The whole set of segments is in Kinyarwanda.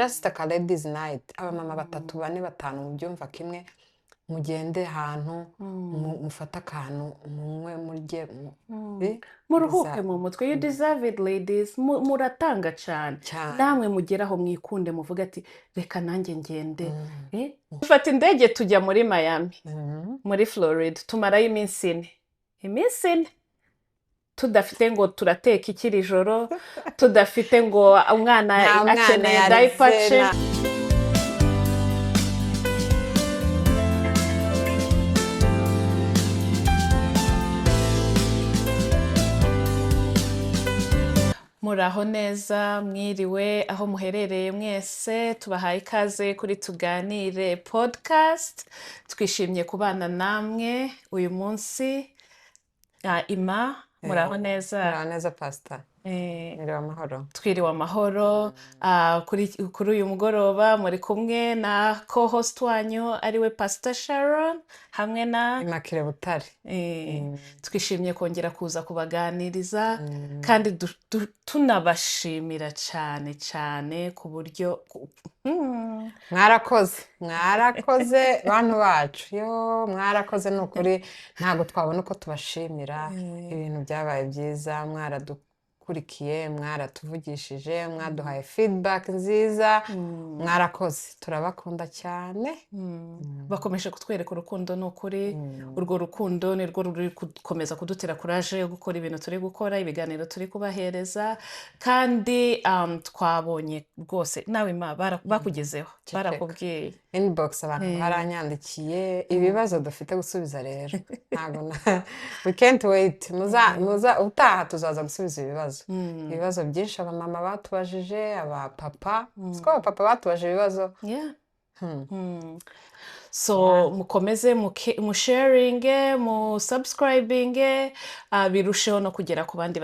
just a ladies night, abamama batatu bane batanu mubyumva kimwe, mugende ahantu mufata akantu munywe murye muruhuke mu mutwe. You deserve it ladies. Muratanga cyane, namwe mugeraho mwikunde muvuga ati reka nanjye ngende. Dufata indege tujya muri Miami, muri Florida, tumarayo iminsi ine tudafite ngo turateka ikiri joro, tudafite ngo umwana akeneye diaper. Muraho neza, mwiriwe aho muherereye mwese, tubahaye ikaze kuri Tuganire podcast. Twishimye kubana namwe uyu munsi. Ima, muraho neza? Muraho neza pastor. Mwiriwe amahoro. Twiriwe amahoro. Kuri uyu mugoroba muri kumwe na co-host wanyu ariwe Pastor Sharon hamwe na Imakire Butare. Twishimye kongera kuza kubaganiriza kandi tunabashimira cyane ku buryo mwarakoze bantu bacu, mwarakoze nukuri, ntago twabona uko tubashimira. Ibintu byabaye byiza, mwaradukurikiye, mwaratuvugishije, mwaduhaye feedback nziza, mwarakoze, turabakunda cyane. Bakomeje kutwereka urukundo nukuri. Urwo rukundo ni rwo ruri gukomeza kudutera courage yo gukora ibintu turi gukora, ibiganiro turi kubahereza, kandi twabonye rwose nawe bakugezeho, barakubwiye inbox, abantu baranyandikiye ibibazo dufite gusubiza. Rero ntago we can't wait, muza utaha tuzaza gusubiza ibibazo byinshi abamama batubajije, abapapa papa batubajije ibibazo. So mukomeze musharinge, musubscribinge, birusheho no kugera ku bandi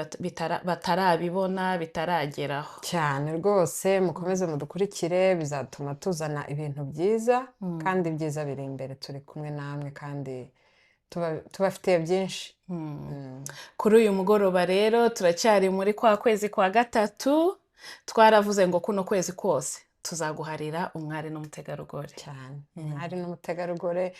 batarabibona, bitarageraho cyane rwose. Mukomeze mudukurikire, bizatuma tuzana ibintu byiza, kandi byiza biri imbere. Turi kumwe namwe kandi tubafitiye byinshi. Kuri uyu mugoroba rero turacyari muri kwa kwezi kwa gatatu. Twaravuze ngo kuno kwezi kose tuzaguharira umwari n'umutegarugori. Cyane umwari n'umutegarugori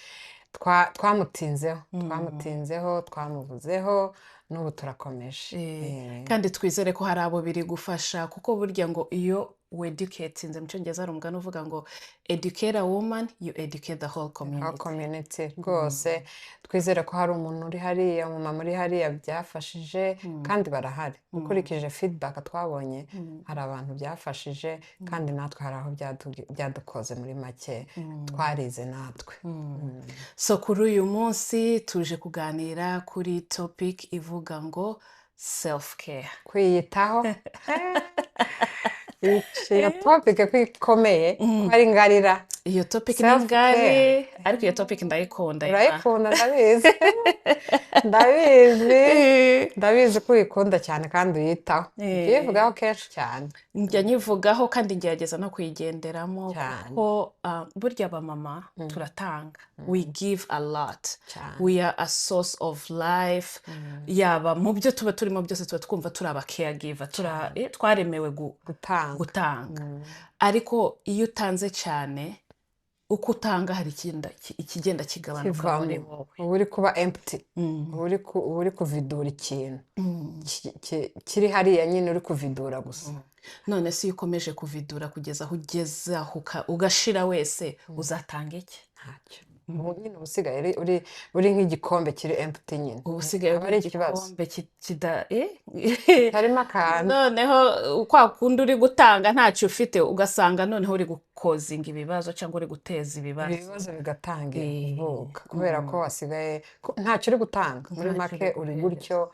twamutinzeho, twamuvuzeho, n'ubu turakomeje. Kandi twizere ko hari abo biri gufasha, kuko burya ngo iyo educatinze, mu cyongereza hari umugani uvuga ngo educate a woman, you educate the whole community. Rwose twizere ko hari umuntu uri hariya, umumama uri hariya byafashije, kandi barahari. Ukurikije feedback twabonye, hari abantu byafashije, kandi natwe hari aho byadukoze muri make, twarize natwe. So kuri uyu munsi tuje kuganira kuri topic ivuga ngo self care, kwiyitaho. Iyo topic ikomeye, ari ngarira. Iyo topic ni ngari, ariko iyo topic ndayikunda. Urayikunda? Ndabizi ko uyikunda cyane kandi uyitaho. Uyivugaho kenshi cyane. Njya nyivugaho kandi ngerageza no kuyigenderamo, kuko burya abamama turatanga. We give a lot. We are a source of life. Yaba mu byo tuba turimo byose tuba twumva turi aba caregiver, twaremewe gutanga. Ariko iyo utanze cyane, uko utanga hari ikigenda kigabanuka muri wowe. Uri kuba empty, uri kuvidura ikintu kiri hariya nyine, uri kuvidura gusa. None si ukomeje kuvidura kugeza aho ugezaho ugashira wese, uzatanga iki? Ntacyo. Nyine usigaye uri nk'igikombe kiri empty nyine. Usigaye uri igikombe harimo akantu. Noneho kwa kundi uri gutanga ntacyo ufite, ugasanga noneho uri gukozinga ibibazo cyangwa uri guteza ibibazo bigatanga ivuka, kubera ko wasigaye ntacyo uri gutanga. Muri make uri gutyo,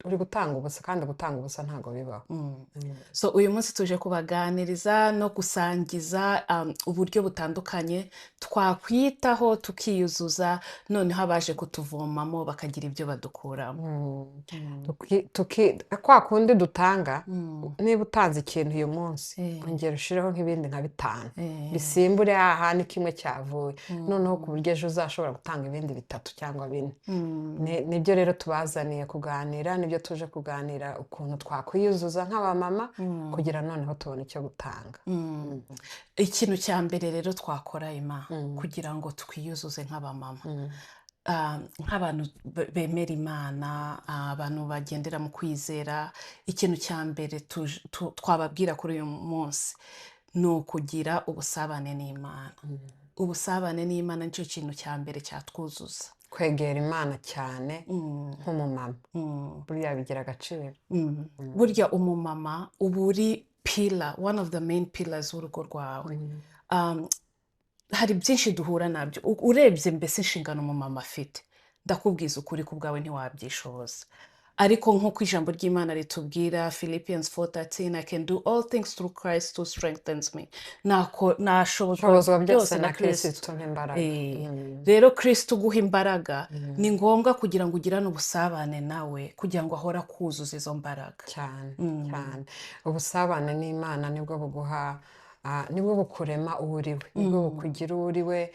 uri gutanga ubusa, kandi gutanga ubusa ntago bibaho. So uyu munsi tuje kubaganiriza no gusangiza uburyo butandukanye twakwitaho tukiyuzuza, noneho abaje kutuvomamo bakagira ibyo badukuramo. Kwa kundi dutanga, niba utanze ikintu uyu munsi, ongera ushireho nk'ibindi nka 5 bisimbure hahandi kimwe cyavuye, noneho ku buryo ejo uzashobora gutanga ibindi 3 cyangwa 4. Nibyo rero tubazaniye kuganira kuganira nibyo tuje kuganira ukuntu twakwiyuzuza nk'abamama kugira noneho tubone icyo gutanga. Ikintu cya mbere rero twakora kugira ngo twiyuzuze nk'abamama, nk'abantu bemera Imana, abantu bagendera mu kwizera, ikintu cya mbere twababwira kuri uyu munsi ni ukugira ubusabane n'Imana. Ubusabane n'Imana nicyo kintu cya mbere cyatwuzuza. Kwegera Imana cyane nk'umumama burya bigira agaciro. Burya umumama uba uri pillar, one of the main pillars w'urugo rwawe. Hari byinshi duhura nabyo urebye mbese inshingano umumama afite, ndakubwiza ukuri ku bwawe ntiwabyishoboza, ariko nk'uko ijambo ry'Imana ritubwira Philippians 4:13, I can do all things through Christ who strengthens me. Nashobozwa byose na Kristo nk'imbaraga. Rero Kristo uguha imbaraga ni ngombwa kugira ngo ugirane ubusabane nawe kugira ngo ahora kuzuza izo mbaraga cyane. Ubusabane n'Imana nibwo buguha, nibwo bukurema uriwe, nibwo bukugira uriwe.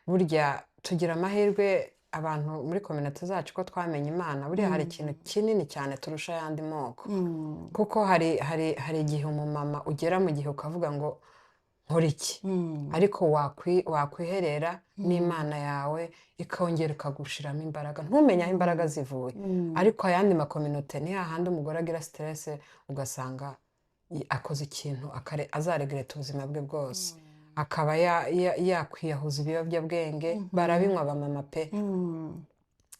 Burya tugira amahirwe abantu muri community zacu ko twamenye Imana, buriya hari ikintu kinini cyane turusha ayandi moko, kuko hari igihe umumama ugera mu gihe ukavuga ngo nkora iki, ariko wakwiherera n'Imana yawe ikongera ikagushiramo imbaraga, ntumenye aho imbaraga zivuye. Ariko ayandi makominote ni hahandi umugore agira stress ugasanga akoze ikintu azaregreta ubuzima bwe bwose, akaba yakwiyahuza ibiyobyabwenge, barabinywa abamama pe,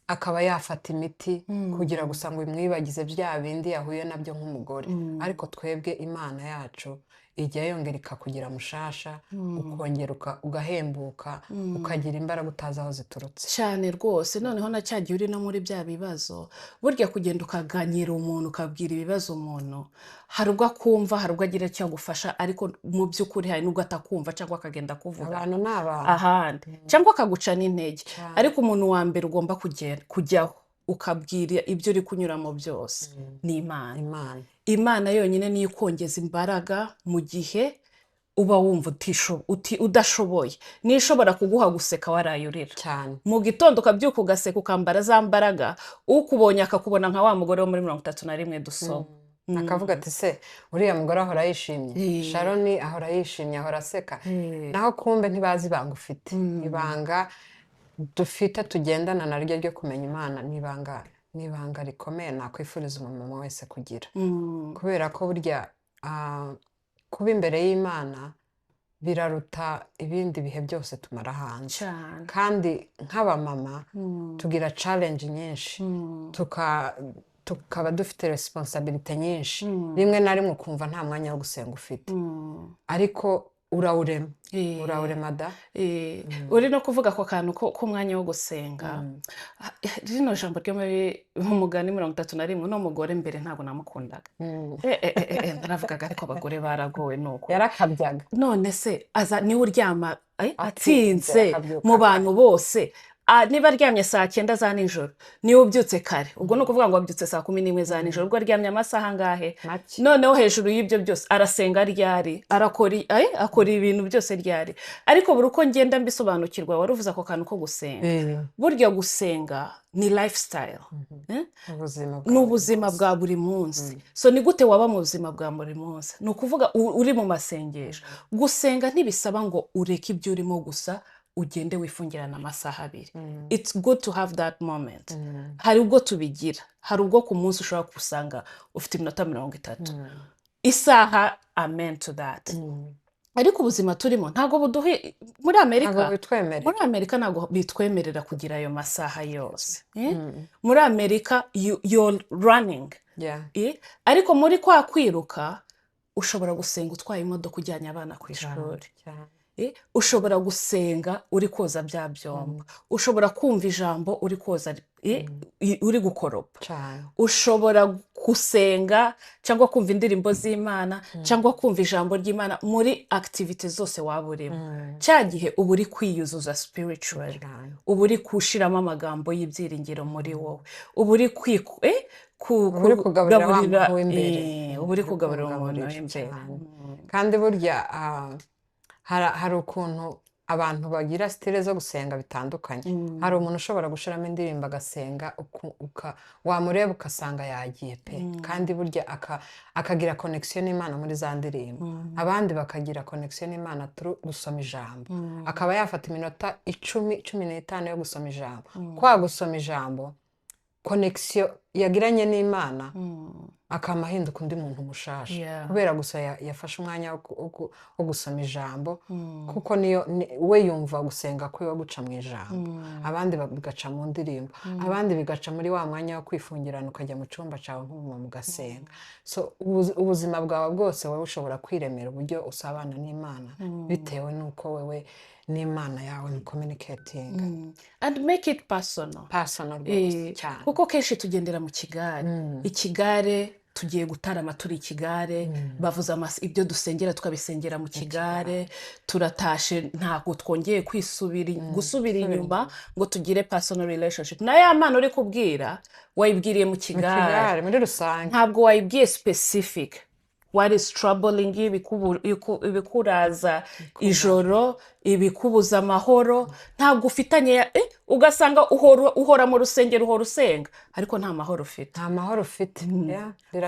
akaba yafata imiti kugira gusa ngo imwibagize bya bindi yahuye nabyo nk'umugore. Ariko twebwe Imana yacu ijya yongera ikakugira mushasha, ukongera ugahembuka, ukagira imbaraga utazi aho ziturutse cyane rwose. Noneho na cyagiye uri no muri bya bibazo, burya kugenda ukaganyira umuntu, ukabwira ibibazo umuntu, hari ubwo akumva, hari ubwo agira icyo agufasha, ariko mu by'ukuri hari n'ubwo atakumva cyangwa akagenda kuvuga abantu n'abantu ahandi cyangwa akaguca n'intege. Ariko umuntu wa mbere ugomba kujyaho ukabwira ibyo uri kunyuramo byose ni Imana. Imana yonyine niyo ikongeza imbaraga mu gihe uba wumva udashoboye. Niyo ishobora kuguha guseka waraye urira cyane, mu gitondo ukabyuka ugaseka ukambara za mbaraga, ukubonye akakubona nka wa mugore wo muri 31 dusoma, akavuga ati se uriya mugore ahora yishimye, Sharoni ahora yishimye, ahora aseka, naho kumbe ntibazi ibanga ufite. Ibanga dufite tugendana naryo ryo kumenya Imana ni ibanga rikomeye nakwifuriza umumama wese kugira, kubera ko burya kuba imbere y'Imana biraruta ibindi bihe byose tumara hanze. Kandi nk'abamama tugira challenge nyinshi, tukaba dufite responsibility nyinshi, rimwe na rimwe ukumva nta mwanya wo gusenga ufite, ariko urawurema da. Uri no kuvuga ko kantu k'umwanya wo gusenga, rino jambo ryo muri Umugani 31, no mugore mbere ntabwo namukundaga, naravugaga ariko abagore baragowe nuko yarakabyaga. None se niwe uryama atsinze mu bantu bose, niba aryamye saa 9 za nijoro niwe ubyutse kare, ubwo ni ukuvuga ngo wabyutse saa 11 za nijoro, ubwo aryamye amasaha angahe? Noneho hejuru y'ibyo byose arasenga ryari, akora ibintu byose ryari. Ariko buri uko ngenda mbisobanukirwa, waruvuze ako kantu ko gusenga, burya gusenga ni lifestyle, ni ubuzima bwa buri munsi. So ni gute waba mu buzima bwa buri munsi? Ni ukuvuga uri mu masengesho. Gusenga ntibisaba ngo ureke ibyo urimo gusa ugende wifungirana amasaha 2. It's good to have that moment. Hari ubwo tubigira, hari ubwo ku munsi ushobora kusanga ufite iminota 30 isaha, amen to that. Ariko ubuzima turimo ntago buduhe, muri Amerika ntago bitwemerera kugira ayo masaha yose. Muri Amerika you're running, ariko muri kwa kwiruka ushobora gusenga utwaye imodoka ujyanye abana ku ishuri, ushobora gusenga uri koza bya byombo, ushobora kumva ijambo uri koza, uri gukoropa, ushobora gusenga cyangwa kumva indirimbo z'Imana cyangwa kumva ijambo ry'Imana muri activity zose waba urimo. Cya gihe uba uri kwiyuzuza spiritually, uba uri kushiramo amagambo y'ibyiringiro muri wowe, uba uri kugaburira w'imbere, uba uri kugaburira umuntu w'imbere. Kandi burya hari ukuntu abantu bagira stile zo gusenga bitandukanye. Hari umuntu ushobora gushiramo indirimbo agasenga wamureba ukasanga yagiye pe, kandi burya akagira connection n'Imana muri za ndirimbo. Abandi bakagira connection n'Imana turu gusoma ijambo, akaba yafata iminota 10-15 yo gusoma ijambo. Kwa gusoma ijambo connection yagiranye n'Imana akamahinduka undi muntu mushasha, kubera gusa yafashe umwanya wo gusoma ijambo, kuko niyo we yumva gusenga kwiwe guca mu ijambo. Abandi bigaca mu ndirimbo, abandi bigaca muri wa mwanya wo kwifungirana ukajya mu cyumba cyawe nk'umuntu mugasenga. So ubuzima bwawe bwose wowe ushobora kwiremera uburyo usabana n'Imana bitewe nuko wewe n'Imana yawe mu communicating and make it personal cyane. Kuko kenshi tugendera mu ikigare tugiye gutarama turi ikigare, bavuza ibyo dusengera tukabisengera mu kigare, turatashe ntabwo twongeye gusubira inyuma ngo tugire personal relationship. Na ya Mana uri kubwira wayibwiriye mu kigare muri rusange, ntabwo wayibwiye specific what is troubling you, ibikuraza ijoro, ibikubuza amahoro. Ntabwo ufitanye ugasanga uhora mu rusengero uhora usenga ariko nta mahoro ufite,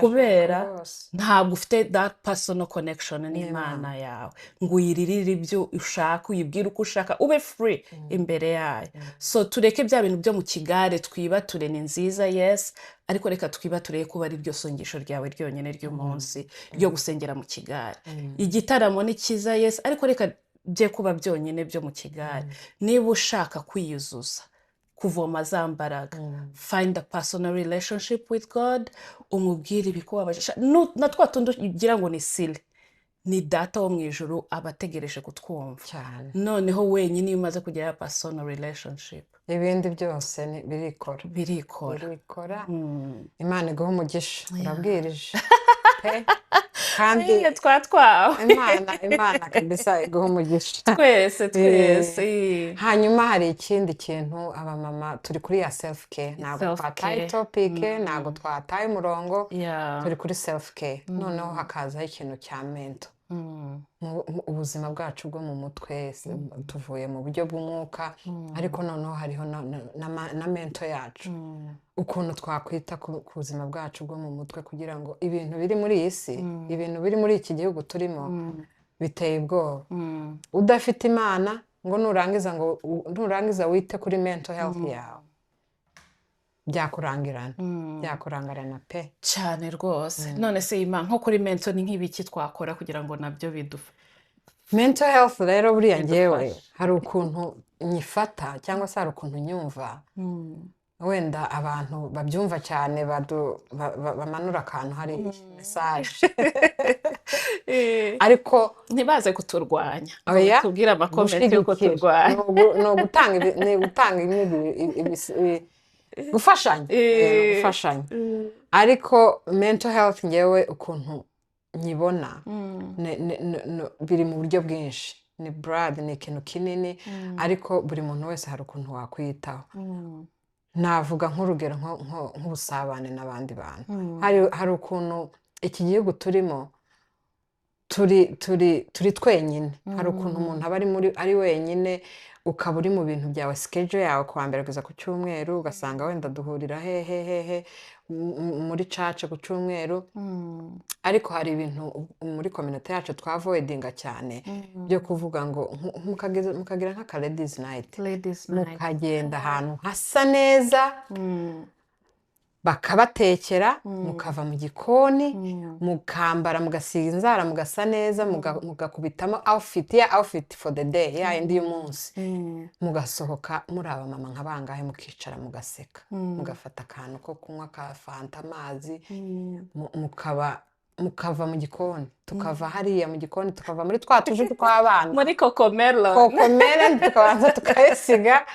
kubera ntabwo ufite that personal connection n'Imana yawe ngo uyiririre ibyo ushaka, uyibwire uko ushaka, ube free imbere yayo. So tureke bya bintu byo mu kigare, twibature ni nziza yes, ariko reka twibature kuba ari byo songisho ryawe ryonyine ry'umunsi ryo gusengera mu kigare. Igitaramo ni cyiza yes, ariko reka bye kuba byonyine byo mu kigare. Niba ushaka kwiyuzuza, kuvoma za mbaraga, find a personal relationship with God, umubwire ibikubabaje. Na twa tundi ugira ngo ni silly, ni data wo mu ijuru abategereje kutwumva. Noneho wenyine iyo umaze kugira personal relationship, ibindi byose birikora. Imana iguha umugisha, urabwirije kandi twatwawe Imana kabisa iguha umugisha twese. Hanyuma hari ikindi kintu abamama turi kuri ya self care, ntabwo twataye topic, ntabwo twataye umurongo, turi kuri self care. Noneho hakazaho ikintu cya mental, ubuzima bwacu bwo mu mutwe. Tuvuye mu buryo bw'umwuka, ariko noneho hariho na mental yacu, ukuntu twakwita ku buzima bwacu bwo mu mutwe, kugira ngo ibintu biri muri iyi si, ibintu biri muri iki gihugu turimo biteye ubwoba. Udafite Imana ngo nurangiza wite kuri mental health yawe, byakurangirana pe cyane rwose. None se Imana nko kuri mental ni nk'ibiki twakora kugira ngo nabyo bidufa? Mental health rero buriya njyewe hari ukuntu nyifata, cyangwa se hari ukuntu nyumva, wenda abantu babyumva cyane bamanura akantu hari message ariko ntibaze kuturwanya, tubwira amakomenti yuko turwanya, ni gutanga gufashanya. Ariko mental health ngewe ukuntu nyibona biri mu buryo bwinshi, ni broad, ni ikintu kinini, ariko buri muntu wese hari ukuntu wakwiyitaho. Navuga nk'urugero nk'ubusabane n'abandi bantu. Hari ukuntu iki gihugu turimo turi twenyine. Hari ukuntu umuntu aba ari wenyine, ukaba uri mu bintu byawe, schedule yawe kuwa mbere kugeza ku cyumweru, ugasanga wenda duhurira hehe muri church ku cyumweru. Ariko hari ibintu muri community yacu twavoidinga cyane byo kuvuga ngo mukagira nk'aka ladies night, mukagenda ahantu hasa neza, bakabatekera, mukava mu gikoni, mukambara, mugasiga inzara, mugasa neza, mugakubitamo outfit for the day, ya indi y'umunsi, mugasohoka muri abamama nk'abangahe, mukicara mugaseka, mugafata akantu ko kunywa ka fanta, amazi, mukava mu gikoni, tukava hariya mu gikoni, tukava muri twa tujugu tw'abana muri kokomere tukabanza tukayisiga.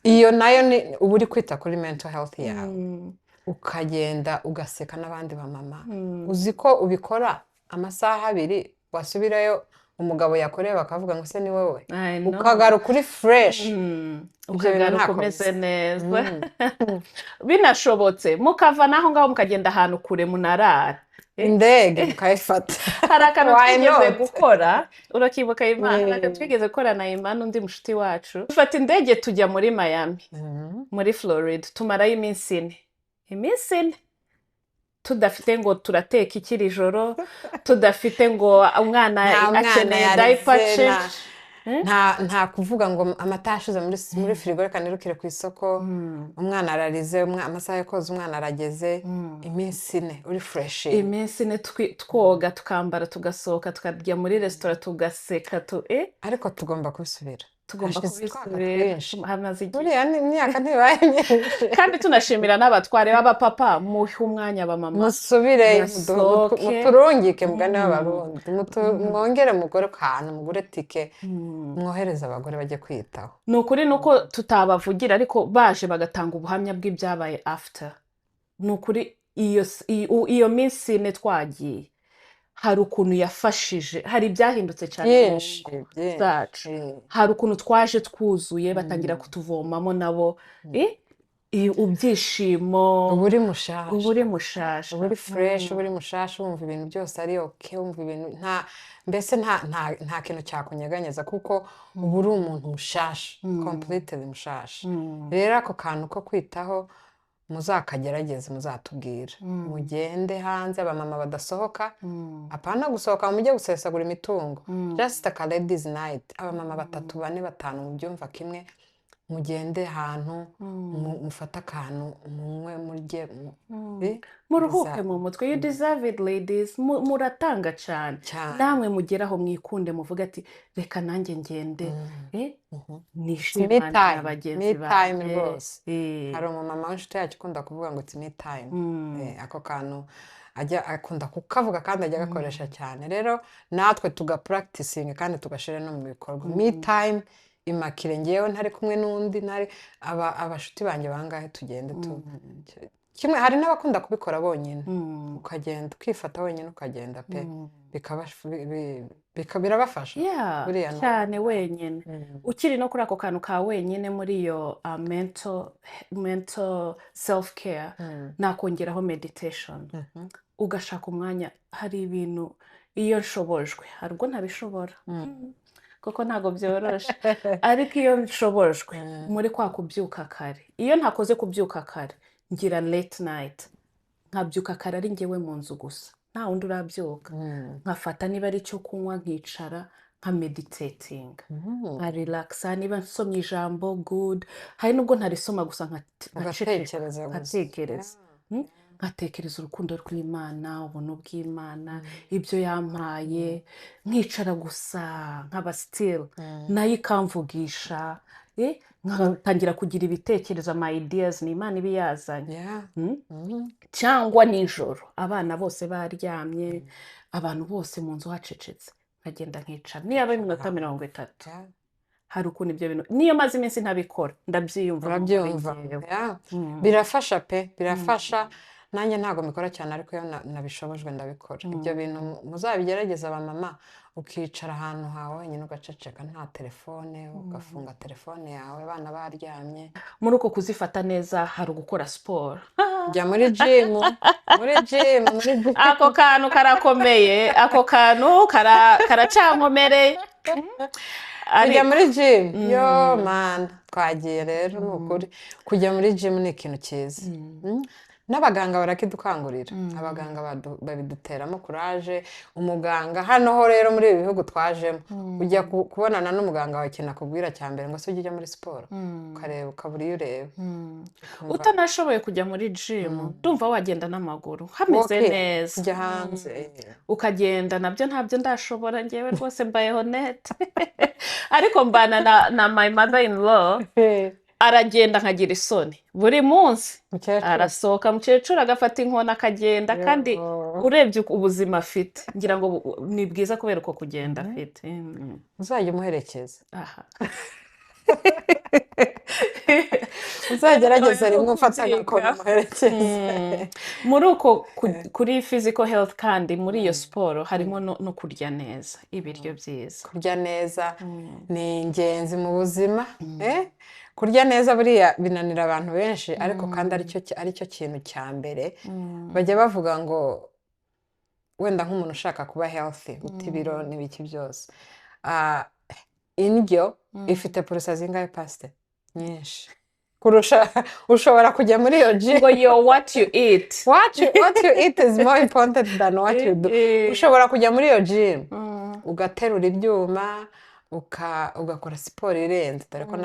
Iyo nayo ni uba uri kwita kuri mental health yawe, ukagenda ugaseka n'abandi bamama. Uzi ko ubikora amasaha 2, wasubirayo umugabo yakoreye bakavuga ngo se ni wowe I know. ukagaruka uri fresh ukagaruka umeze neza binashobotse mukava naho ngaho mukagenda ahantu kure munarara indege mukayifata hari akantu Why twigeze not? gukora urakibuka Imana hari akantu twigeze gukora na Imana undi mushuti wacu dufata indege tujya muri Miami muri Florida tumarayo iminsi 4 tudafite ngo turateka ikiri joro tudafite ngo umwana akeneye diaper change nta kuvuga ngo amata yashize muri firigo reka nirukire ku isoko umwana ararize amasaha yo koza umwana arageze iminsi 4 uri fresh iminsi 4 twoga tukambara tugasohoka tukajya muri restaurant tugaseka ariko tugomba kubisubira hamaze igihe buriya imyaka ntibaye myinshi kandi tunashimira n'abatware b'abapapa muhe umwanya abamama musubire muturungike mugane w'abarundi mwongere mugore ahantu mugure tike mwohereza abagore bajye kwiyitaho ni ukuri nuko tutabavugira ariko baje bagatanga ubuhamya bw'ibyabaye after ni ukuri iyo minsi 4 twagiye hari ukuntu yafashije hari ibyahindutse cyane zacu hari ukuntu twaje twuzuye batangira kutuvomamo nabo ibyishimo uburi mushasha uburi fresh uburi mushasha wumva ibintu byose ari okay wumva ibintu mbese nta kintu cyakunyeganyeza kuko ubu uri umuntu mushasha completely mushasha rero ako kantu ko kwitaho muzakagerageze muzatubwira mugende hanze abamama badasohoka apana gusohoka mujye gusesagura imitungo just a ladies night abamama 3 4 5 mubyumva kimwe mugende ahantu mufata akantu mumwe murye muruhuke mu mutwe you deserve it ladies muratanga cyane namwe mugeraho mwikunde muvuga ati reka nanjye ngende nishimane abagenzi banjye hari umumama w'inshuti yacu ukunda kuvuga ngo it's me time ako kantu ajya akunda kukavuga kandi ajya agakoresha cyane rero natwe tugapracticing kandi tugashira no mu bikorwa me time imakire ngewe ntari kumwe n'undi ntari abashuti banjye bangahe tugende kimwe hari n'abakunda kubikora bonyine ukagenda ukifata wenyine ukagenda pe birabafasha cyane wenyine ukiri no kuri ako kantu ka wenyine muri iyo mental self care nakongeraho meditation ugashaka umwanya hari ibintu iyo nshobojwe hari ubwo ntabishobora kuko ntago byoroshe ariko iyo nshobojwe muri kwa kubyuka kare iyo ntakoze kubyuka kare ngira late night nkabyuka kare ari ngewe mu nzu gusa nta wundi urabyuka nkafata niba ari cyo kunywa nkicara nka meditating nka relaxa niba nsomye ijambo good hari nubwo ntarisoma gusa nkatekereza urukundo rw'Imana ubuntu bw'Imana ibyo yampaye nkicara gusa nkaba still nayo ikamvugisha nkatangira kugira ibitekerezo ama ideas ni Imana ibiyazanye cyangwa nijoro abana bose baryamye abantu bose mu nzu hacecetse nkagenda nkicara niyo aba iminota 30 hari ukuntu ibyo bintu niyo maze iminsi ntabikora ndabyiyumva birafasha pe birafasha nanjye ntago mikora cyane ariko iyo nabishobojwe ndabikora ibyo bintu muzabigerageza abamama ukicara ahantu hawe wenyine ugaceceka nta telefone ugafunga telefone yawe abana baryamye muri uko kuzifata neza hari ugukora siporo jya muri gym ako kantu karakomeye ako kantu karacankomereye kujya muri gym yo man twagiye rero ni ukuri kujya muri gym ni ikintu cyiza n'abaganga barakidukangurira abaganga babiduteramo courage umuganga hano ho rero muri ibi bihugu twajemo ujya kubonana n'umuganga wawe ikintu akubwira cya mbere ngo se ujye muri siporo ukareba ukabura iyo ureba utanashoboye kujya muri gym ndumva wagenda n'amaguru hameze neza ujya hanze ukagenda nabyo ntabyo ndashobora ngewe rwose mbayeho net ariko mbana na my mother in law aragenda nkagira isoni buri munsi arasohoka mukecuru agafata inkona akagenda kandi urebye ubuzima afite ngira ngo ni bwiza kubera uko kugenda afite uzajya umuherekeza uzagerageza rimwe ufata agakora umuherekeze. muri uko kuri physical health kandi muri iyo siporo harimo no kurya neza ibiryo byiza. Kurya neza ni ingenzi mu buzima. Kurya neza buriya binanira abantu benshi, ariko kandi aricyo kintu cya mbere. Bajya bavuga ngo wenda nk'umuntu ushaka kuba healthy, uta ibiro n'ibiki byose, indyo ifite porosa zingahe pasite? Nyinshi kurusha ushobora kujya muri iyo gym. Ngo what you eat what you eat is more important than what you do. Ushobora kujya muri iyo gym ugaterura ibyuma ugakora siporo irenze, dore ko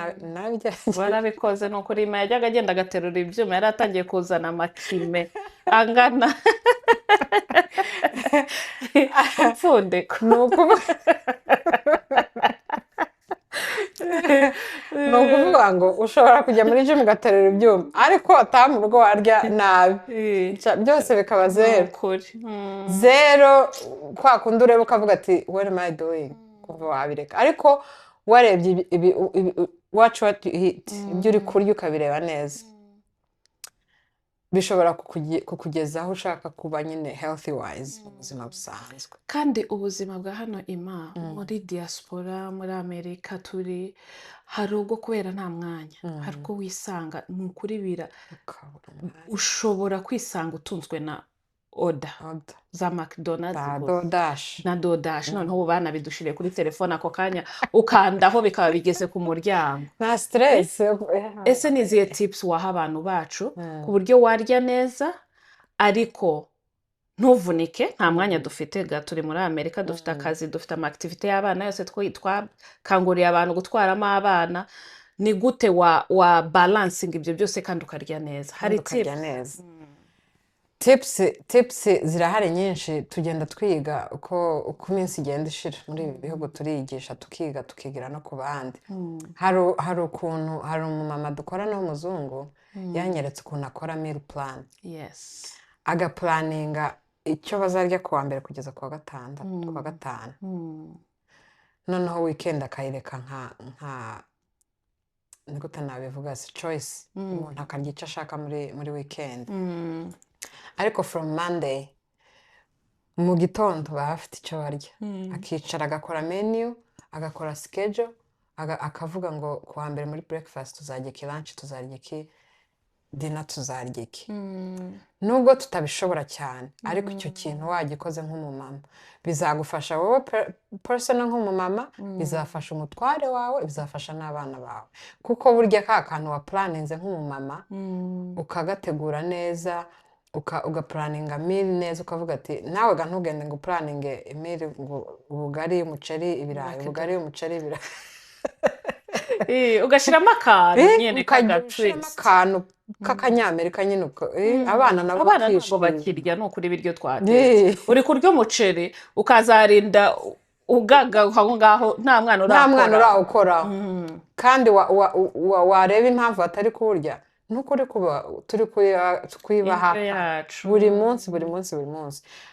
warabikoze. Nuko Rima yajyaga agenda agaterura ibyuma, yari atangiye kuzana amakime angana upfundiko. Ni ukuvuga ngo ushobora kujya muri gym ugaterura ibyuma, ariko wataha mu rugo warya nabi, byose bikaba zero. Kwa kundi ureba ukavuga ati what am I doing, kuva wabireka. Ariko warebye watch what you eat, ibyo uri kurya ukabireba neza, bishobora kukugeza aho ushaka kuba nyine healthy wise mu buzima busanzwe. Kandi ubuzima bwa hano muri diaspora muri Amerika turi, hari ubwo kubera nta mwanya, hari ubwo wisanga ni ukuri ushobora kwisanga utunzwe na oda za McDonald's na DoorDash. Noneho ubu bana bidushiriye kuri telefone, ako kanya ukandaho bikaba bigeze ku muryango. Nta stress. Ese ni izihe tips waha abantu bacu ku buryo warya neza ariko ntuvunike? Nta mwanya dufite, turi muri Amerika, dufite akazi, dufite amakitivite y'abana yose, twakanguriye abantu gutwaramo abana. Ni gute wa balancing ibyo byose kandi ukarya neza? Hari tips zirahari nyinshi, tugenda twiga uko iminsi igenda ishira. Muri ibi bihugu turiyigisha, tukigira no ku bandi. Hari umumama dukorana w'umuzungu yanyeretse ukuntu akora meal plan. Agaplaninga icyo bazarya kuwa mbere kugeza kuwa gatanu. Noneho weekend akayireka nka nigute nabivuga, choice. Umuntu akarya icyo ashaka muri weekend. Ariko from Monday mu gitondo baba bafite icyo barya, akicara agakora menu, agakora schedule, akavuga ngo kuwa mbere muri breakfast tuzarya iki, lunch tuzarya iki, dinner tuzarya iki. Nubwo tutabishobora cyane, ariko icyo kintu wagikoze nk'umumama bizagufasha wowe personal nk'umumama, bizafasha umutware wawe, bizafasha n'abana bawe. Kuko burya ka kantu wa planinze nk'umumama ukagategura neza, ugaplaninga meal neza, ukavuga ati nawe ntugende ngo planinge meal ngo ubugari, umuceri, ibirayi, ubugari, umuceri, ibirayi. Ugashiramo akantu nyene akantu k'akanyamerika nyine. Abana nabo bakirya ni ukuri ibiryo twatetse. Uri kurya umuceri ukazarinda ugaga aho ngaho, nta mwana urawukora. Kandi wareba impamvu atari kurya, nukuri kuba turi kuyibaha buri munsi.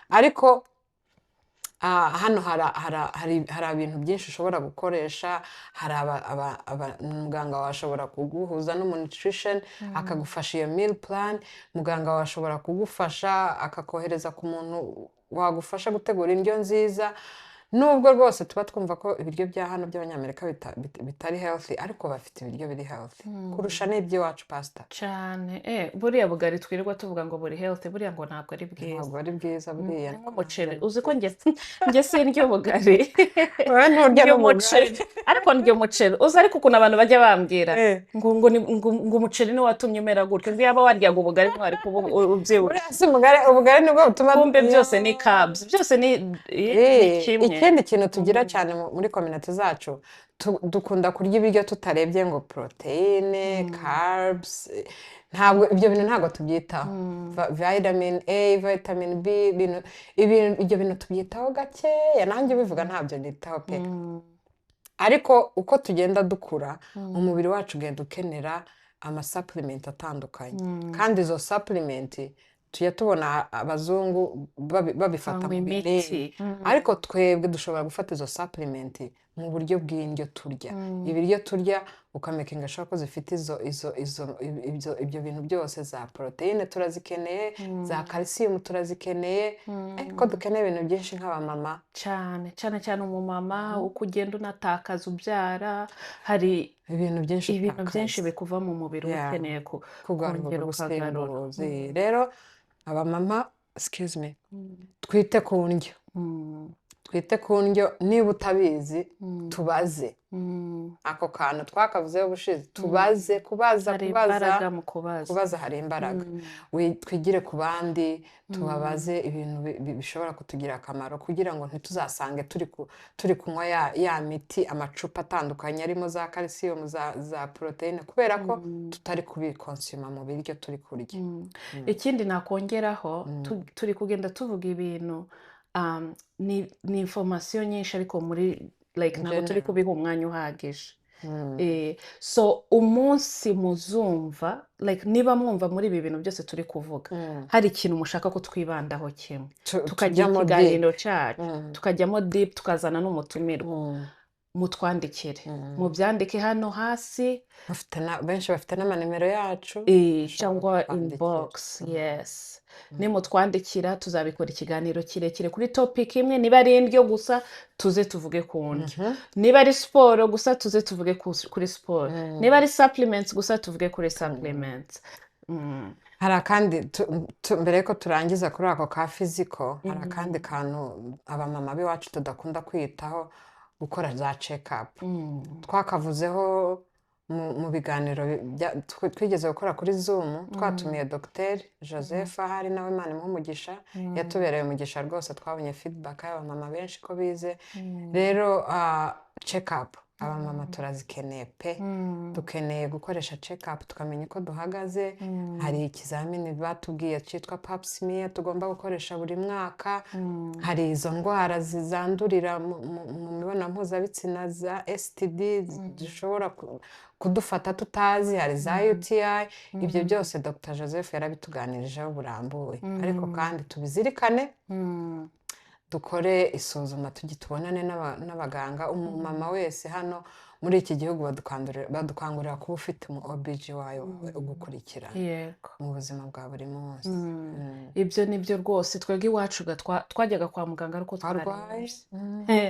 Ariko hano hari ibintu byinshi ushobora gukoresha. Hari muganga washobora kuguhuza n'umunutrition akagufasha iyo meal plan. Muganga washobora kugufasha akakohereza ku muntu wagufasha gutegura indyo nziza. Nubwo rwose tuba twumva ko ibiryo bya hano by'abanyamerika bitari healthy, ariko bafite ibiryo biri healthy kurusha n'iby'iwacu pastor. Cyane buriya bugari twirirwa tuvuga ngo buri healthy, buriya ngo ntabwo ari bwiza. Ntabwo ari bwiza buriya. Nk'umuceri, uzi ko njye sindya ubugari. Wowe nturya n'umuceri. Ariko ndya umuceri. Uzi ariko ukuntu abantu bajya bambwira ngo umuceri ni watumye umera gutyo, ngo yaba waryaga ubugari ntwari kuba ubyibushye. Ubugari nibwo butuma kumbe byose ni carbs, byose ni kimwe. Ikindi kintu tugira cyane muri community zacu, dukunda kurya ibiryo tutarebye ngo proteine, carbs. Ntabwo ibyo bintu ntabwo tubyitaho. Vitamin A, vitamin B, ibyo bintu tubyitaho gakeya. Nanjye ubivuga ntabyo nitaho pe. Ariko uko tugenda dukura, umubiri wacu ugenda ukenera supplement atandukanye. Kandi izo supplement tujya tubona abazungu babifata mu miti, ariko twebwe dushobora gufata izo supplement mu buryo bw'indyo turya ibiryo turya ukamakinga sure ko zifite ibyo bintu byose za proteine turazikeneye za calcium turazikeneye ko dukeneye ibintu byinshi nk'abamama cyane cyane cyane umumama uko ugenda unatakaza ubyara hari ibintu byinshi bikuva mu mubiri ukeneye kongera ukagarura rero abamama excuse me twite ku ndyo twite ku ndyo niba utabizi tubaze ako kantu twakavuzeho ubushize tubaze kubaza hari imbaraga twigire ku bandi tubabaze ibintu bishobora kutugira akamaro kugira ngo ntituzasange turi kunywa ya miti amacupa atandukanye arimo za calcium za proteine kubera ko tutari kubikonsuma mu biryo turi kurya ikindi nakongeraho turi kugenda tuvuga ibintu ni information nyinshi ariko muri like ntabwo turi kubiha umwanya uhagije so umunsi muzumva like niba mwumva muri ibi bintu byose turi kuvuga hari ikintu mushaka ko twibandaho kimwe tukajya mu kiganiro cyacu tukajyamo deep tukazana n'umutumirwa mutwandikire mubyandike hano hasi benshi bafite n'amanimero yacu cyangwa inbox yes nimutwandikira tuzabikora ikiganiro kirekire kuri topic imwe niba ari indyo gusa tuze tuvuge ku ndyo niba ari siporo gusa tuze tuvuge kuri siporo niba ari supplements gusa tuvuge kuri supplements hari akandi mbere yuko turangiza kuri ako ka physical hari akandi kantu abamama b'iwacu tudakunda kwitaho gukora za check up twakavuzeho mu biganiro twigeze gukora kuri Zoom twatumiye Dr Joseph ahari nawe Imana imuha yatubereye umugisha rwose twabonye feedback y'abamama benshi ko bize rero check up abamama turazikeneye pe dukeneye gukoresha check up tukamenya uko duhagaze hari ikizamini batubwiye cyitwa pap smear tugomba gukoresha buri mwaka hari izo ndwara zizandurira mu mibonano mpuzabitsina za STD zishobora kudufata tutazi hari za UTI ibyo byose Dr Joseph yarabituganirijeho burambuye ariko kandi tubizirikane dukore isuzuma tubonane n'abaganga umumama wese hano muri iki gihugu badukangurira kuba ufite umu OBG wayo ugukurikira mu buzima bwa buri munsi ibyo nibyo rwose twebwe iwacu twajyaga kwa muganga ariko twarwaye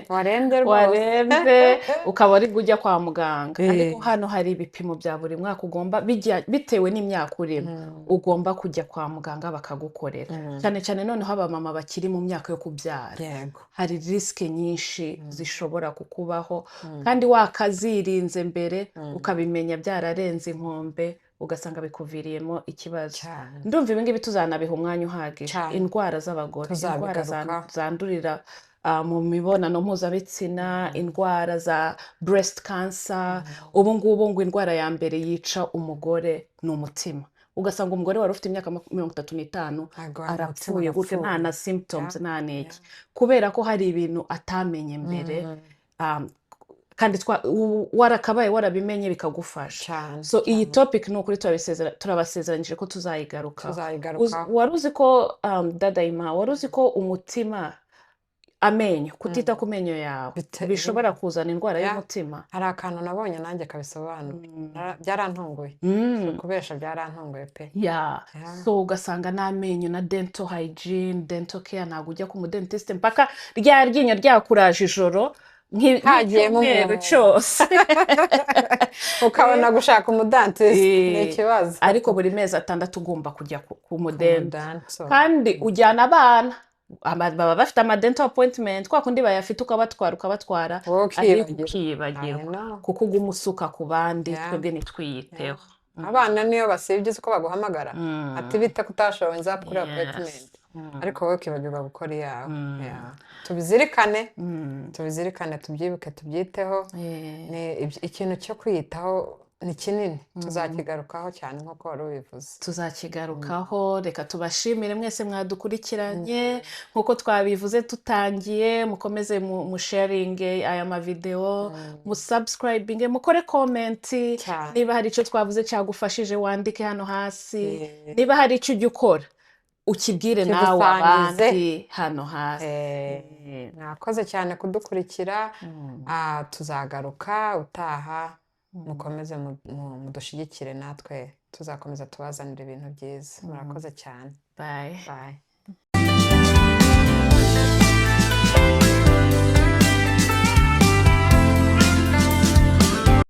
warembye ukaba ari ujya kwa muganga ariko hano hari ibipimo bya buri mwaka ugomba bitewe n'imyaka urimo ugomba kujya kwa muganga bakagukorera cyane cyane noneho abamama bakiri mu myaka yo kubyara hari risike nyinshi zishobora kukubaho kandi wakazirinze mbere ukabimenya byararenze inkombe ugasanga bikuviriyemo ikibazo ndumva ibi ngibi tuzanabiha umwanya uhagije indwara z'abagore indwara zandurira mu mibonano mpuzabitsina indwara za breast cancer ubu ngubu ngo indwara ya mbere yica umugore ni umutima ugasanga umugore wari ufite imyaka 35 arapfuye gutyo nta na symptoms nta neki kubera ko hari ibintu atamenye mbere kandi warakabaye warabimenye bikagufasha so iyi topic ni ukuri turabasezeranyije ko tuzayigaruka wari uzi ko dadayima wari uzi ko umutima amenyo kutita ku menyo yawe bishobora kuzana indwara y'umutima hari akantu nabonye nanjye kabisobanura byarantunguye kubesha byarantunguye pe so ugasanga n'amenyo na dental hygiene dental care ntabwo ujya ku mudentiste mpaka rya ryinyo ryakuraje ijoro hagiye mu mweru cyose ukabona gushaka umudentiste ni ikibazo ariko buri mezi 6 ugomba kujya ku mudentiste kandi ujyana abana baba bafite dental appointment kwa kundi bayafite ukabatwara ukibagirwa kuko ugumusuka ku bandi twebwe nitwiyiteho abana niyo basibye uko baguhamagara ati bita kutashoboye nzakuri appointment ariko wowe ukibagirwa gukora iyawe tubizirikane tubyibuke tubyiteho ikintu cyo kwiyitaho ni kinini tuzakigarukaho cyane nk'uko wari ubivuze tuzakigarukaho reka tubashimire mwese mwadukurikiranye nk'uko twabivuze tutangiye mukomeze mu sharing aya mavideo mu subscribing mukore comment niba hari icyo twavuze cyagufashije wandike hano hasi niba hari icyo ujya ukora ukibwire nawe kidusangize. abandi hano hasi. Mwakoze cyane kudukurikira, tuzagaruka utaha, mukomeze mudushigikire, natwe tuzakomeza tubazanira ibintu byiza. Murakoze cyane. Bye. Bye.